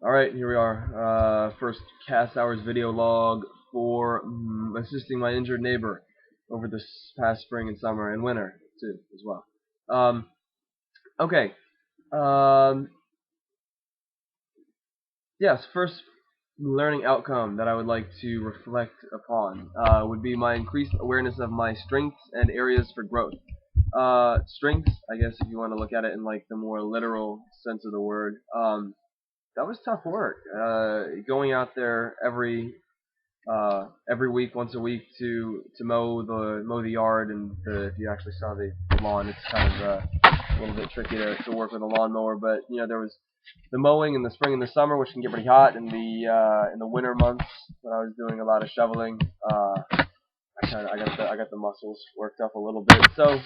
Alright, here we are. First Cast Hours video log for assisting my injured neighbor over this past spring and summer and winter, too, as well. Okay. Um, yes, first learning outcome that I would like to reflect upon would be my increased awareness of my strengths and areas for growth. Strengths, I guess, if you want to look at it in like the more literal sense of the word. That was tough work. Going out there every week, once a week, to mow the yard, and if you actually saw the lawn, it's kind of a little bit tricky to work with a lawnmower. But there was the mowing in the spring and the summer, which can get pretty hot. In the winter months, when I was doing a lot of shoveling, I got the muscles worked up a little bit. So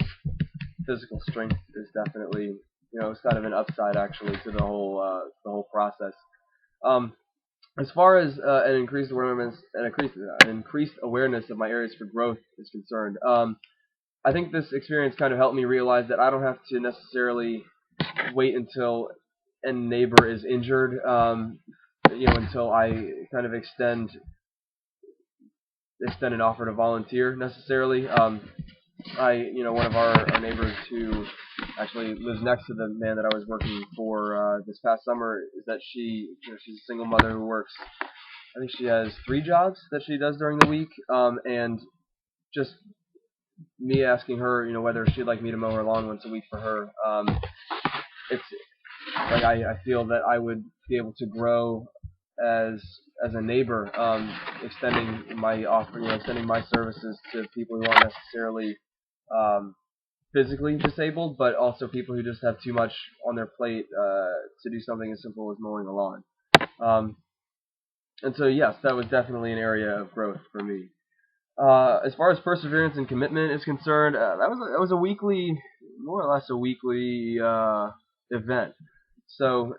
physical strength is definitely it's kind of an upside actually to the whole process. Um, as far as an increased awareness of my areas for growth is concerned, I think this experience kind of helped me realize that I don't have to necessarily wait until a neighbor is injured, until I kind of extend an offer to volunteer necessarily. One of our neighbors who actually lives next to the man that I was working for this past summer is that she's a single mother who works. I think she has 3 jobs that she does during the week, and just me asking her, whether she'd like me to mow her lawn once a week for her. It's like I feel that I would be able to grow as a neighbor, extending my services to people who aren't necessarily um, physically disabled, but also people who just have too much on their plate to do something as simple as mowing a lawn. Um, and so, yes, that was definitely an area of growth for me. As far as perseverance and commitment is concerned, that was a weekly, more or less a weekly event. So,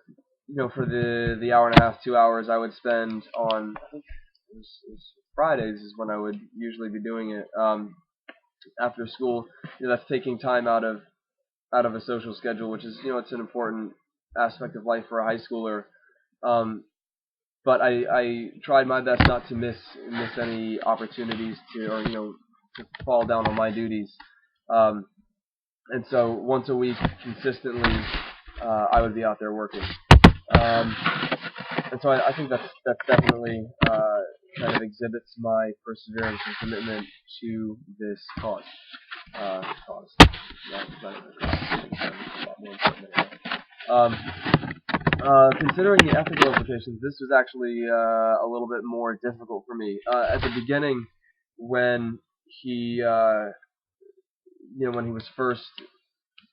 for the hour and a half, 2 hours I would spend on, I think it was Fridays is when I would usually be doing it. After school, that's taking time out of a social schedule, which is it's an important aspect of life for a high schooler. Um, but I tried my best not to miss any opportunities to fall down on my duties. Um, and so once a week, consistently, I would be out there working. Um, and so I think that's definitely kind of exhibits my perseverance and commitment to this cause. Cause. Not a cause. It's a lot more important than that. Considering the ethical implications, this was actually a little bit more difficult for me. At the beginning, when when he was first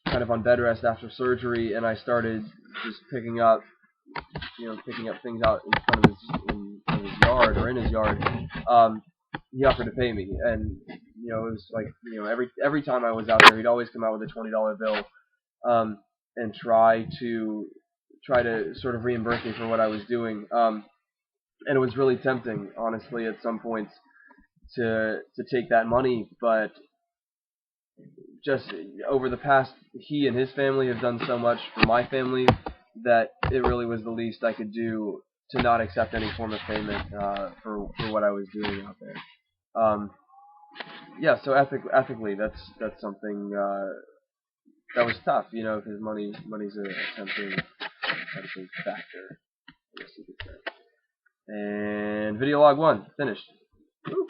kind of on bed rest after surgery, and I started just picking up things out in front of his yard or in his yard, he offered to pay me, and it was like every time I was out there, he'd always come out with a $20 bill, and try to sort of reimburse me for what I was doing. And it was really tempting, honestly, at some points to take that money, but just over the past, he and his family have done so much for my family that it really was the least I could do to not accept any form of payment for what I was doing out there. Yeah, so ethically, that's something that was tough, because money's a tempting factor, I guess you could say. And video log 1 finished. Woo.